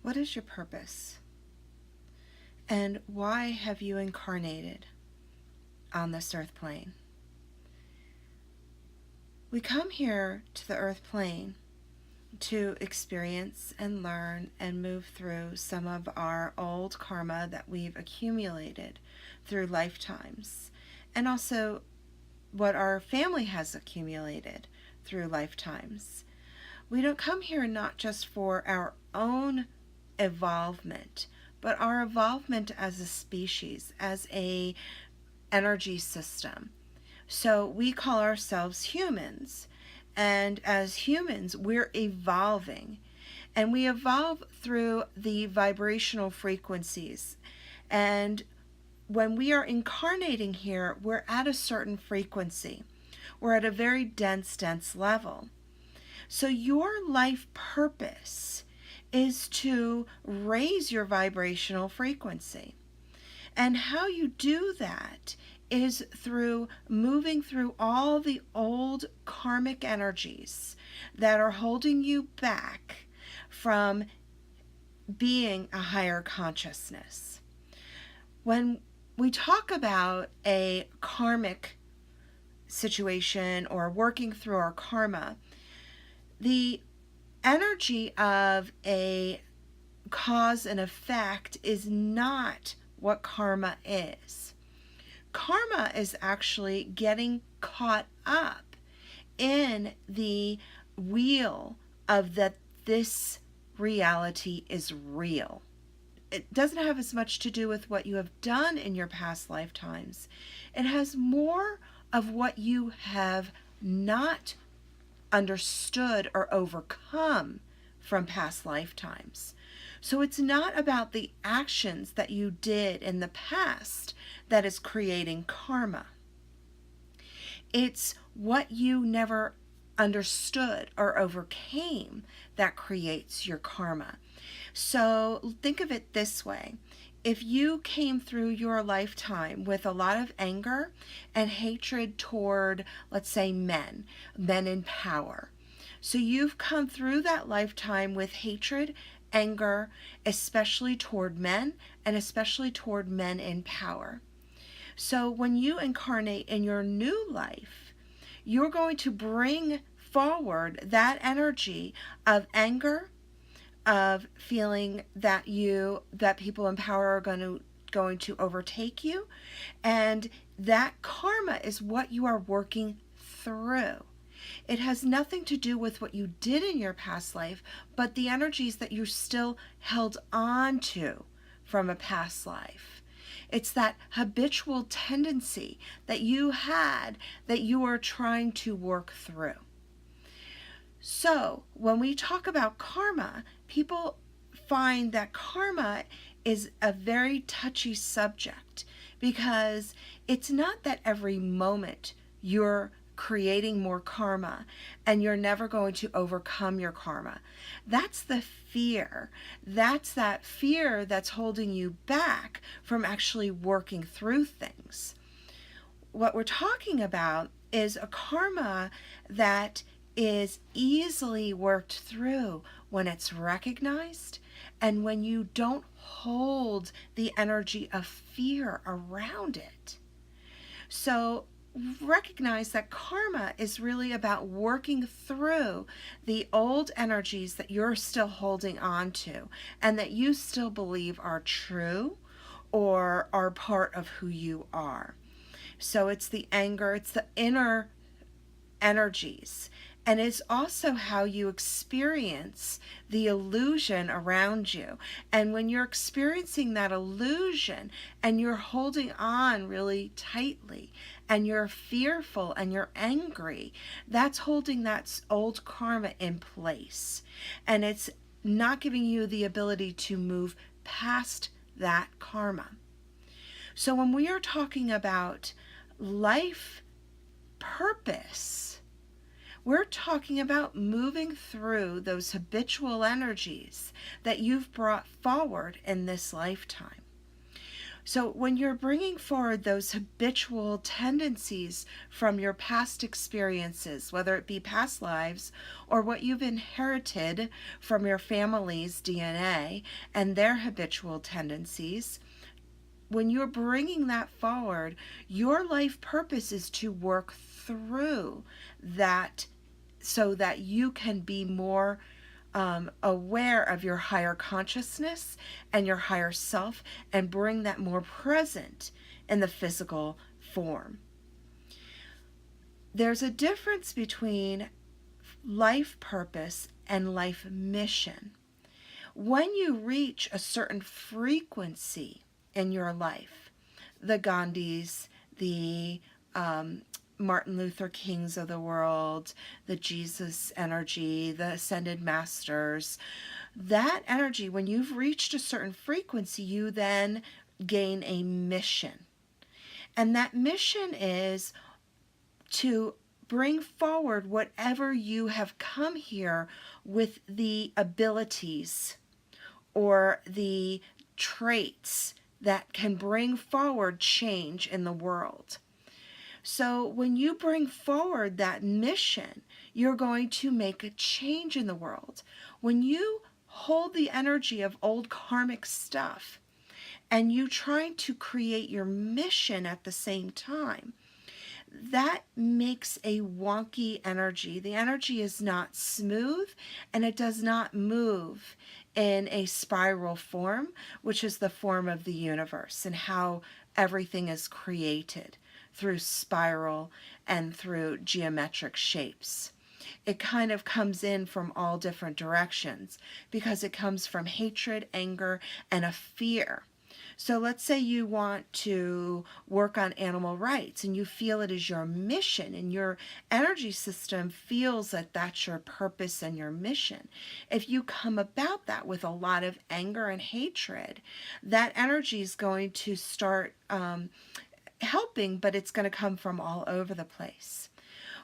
What is your purpose? And why have you incarnated on this earth plane? We come here to the earth plane to experience and learn and move through some of our old karma that we've accumulated through lifetimes, and also what our family has accumulated through lifetimes. We don't come here not just for our own evolvement, but our evolvement as a species, as a energy system. So we call ourselves humans, and as humans we're evolving, and we evolve through the vibrational frequencies. And when we are incarnating here, we're at a certain frequency. We're at a very dense level. So your life purpose is to raise your vibrational frequency. And how you do that is through moving through all the old karmic energies that are holding you back from being a higher consciousness. When we talk about a karmic situation or working through our karma, the energy of a cause and effect is not what karma is. Karma is actually getting caught up in the wheel of that this reality is real. It doesn't have as much to do with what you have done in your past lifetimes. It has more of what you have not understood or overcome from past lifetimes. So it's not about the actions that you did in the past that is creating karma. It's what you never understood or overcame that creates your karma. So think of it this way. If you came through your lifetime with a lot of anger and hatred toward, let's say, men in power. So you've come through that lifetime with hatred, anger, especially toward men and especially toward men in power. So when you incarnate in your new life, you're going to bring forward that energy of anger, of feeling that people in power are going to overtake you, and that karma is what you are working through. It has nothing to do with what you did in your past life, but the energies that you still held on to from a past life. It's that habitual tendency that you had that you are trying to work through. So when we talk about karma, people find that karma is a very touchy subject, because it's not that every moment you're creating more karma and you're never going to overcome your karma. That's the fear. That's that fear that's holding you back from actually working through things. What we're talking about is a karma that is easily worked through when it's recognized and when you don't hold the energy of fear around it. So recognize that karma is really about working through the old energies that you're still holding on to and that you still believe are true or are part of who you are. So it's the anger, it's the inner energies. And it's also how you experience the illusion around you. And when you're experiencing that illusion and you're holding on really tightly and you're fearful and you're angry, that's holding that old karma in place. And it's not giving you the ability to move past that karma. So when we are talking about life purpose, we're talking about moving through those habitual energies that you've brought forward in this lifetime. So when you're bringing forward those habitual tendencies from your past experiences, whether it be past lives or what you've inherited from your family's DNA and their habitual tendencies, when you're bringing that forward, your life purpose is to work through that so that you can be more aware of your higher consciousness and your higher self and bring that more present in the physical form. There's a difference between life purpose and life mission. When you reach a certain frequency in your life, the Gandhis, the Martin Luther Kings of the world, the Jesus energy, the ascended masters, that energy, when you've reached a certain frequency, you then gain a mission. And that mission is to bring forward whatever you have come here with, the abilities or the traits that can bring forward change in the world. So when you bring forward that mission, you're going to make a change in the world. When you hold the energy of old karmic stuff and you trying to create your mission at the same time, that makes a wonky energy. The energy is not smooth and it does not move in a spiral form, which is the form of the universe and how everything is created through spiral and through geometric shapes. It kind of comes in from all different directions because it comes from hatred, anger, and a fear. So let's say you want to work on animal rights and you feel it is your mission and your energy system feels that that's your purpose and your mission. If you come about that with a lot of anger and hatred, that energy is going to start helping, but it's going to come from all over the place.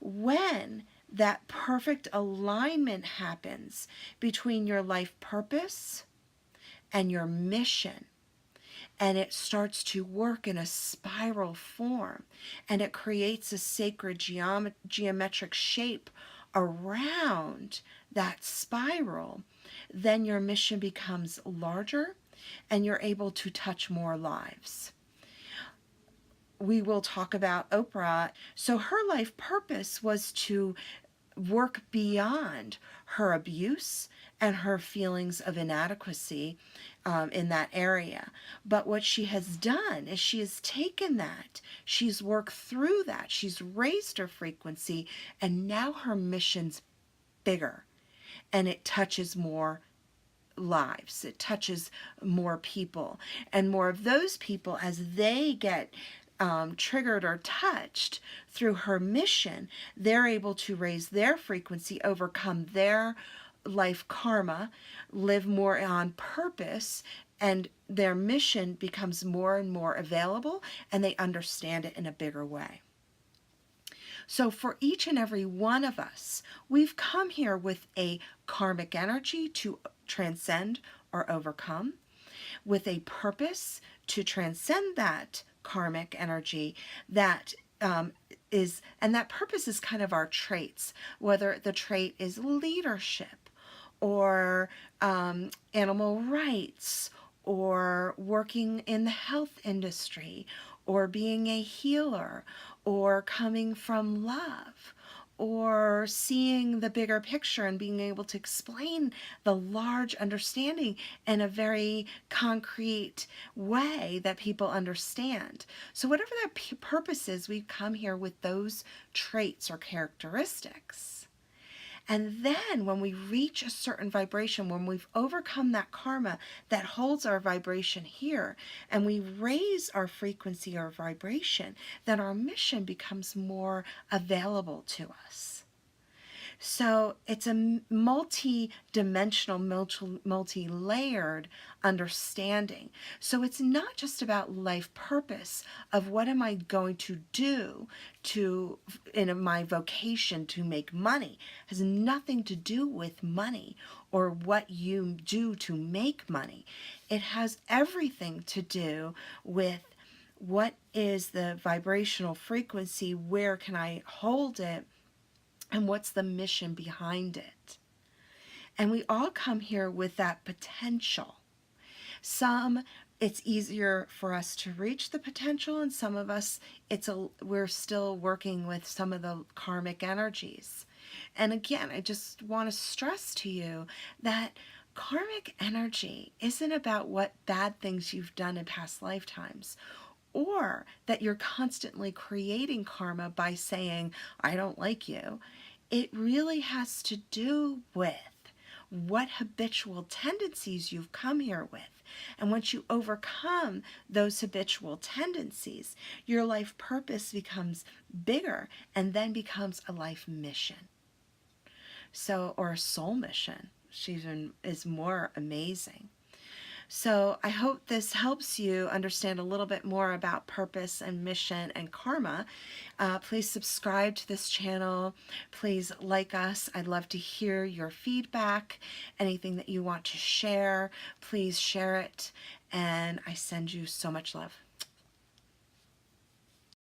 When that perfect alignment happens between your life purpose and your mission, and it starts to work in a spiral form, and it creates a sacred geometric shape around that spiral, then your mission becomes larger and you're able to touch more lives. We will talk about Oprah. So her life purpose was to work beyond her abuse and her feelings of inadequacy in that area. But what she has done is she has taken that, she's worked through that, she's raised her frequency, and now her mission's bigger and it touches more lives. It touches more people, and more of those people, as they get triggered or touched through her mission, they're able to raise their frequency, overcome their life karma, live more on purpose, and their mission becomes more and more available, and they understand it in a bigger way. So for each and every one of us, we've come here with a karmic energy to transcend or overcome, with a purpose to transcend that karmic energy that and that purpose is kind of our traits, whether the trait is leadership or animal rights or working in the health industry or being a healer or coming from love or seeing the bigger picture and being able to explain the large understanding in a very concrete way that people understand. So whatever that purpose is, we've come here with those traits or characteristics. And then when we reach a certain vibration, when we've overcome that karma that holds our vibration here, and we raise our frequency or vibration, then our mission becomes more available to us. So it's a multi-dimensional, multi-layered understanding. So it's not just about life purpose of what am I going to do to in my vocation to make money. It has nothing to do with money or what you do to make money. It has everything to do with what is the vibrational frequency, where can I hold it, and what's the mission behind it. And we all come here with that potential. Some, it's easier for us to reach the potential, and some of us, we're still working with some of the karmic energies. And again, I just want to stress to you that karmic energy isn't about what bad things you've done in past lifetimes, or that you're constantly creating karma by saying, I don't like you. It really has to do with what habitual tendencies you've come here with. And once you overcome those habitual tendencies, your life purpose becomes bigger and then becomes a life mission. So, or a soul mission, even is more amazing. So I hope this helps you understand a little bit more about purpose and mission and karma. Please subscribe to this channel. Please like us. I'd love to hear your feedback. Anything that you want to share, please share it. And I send you so much love.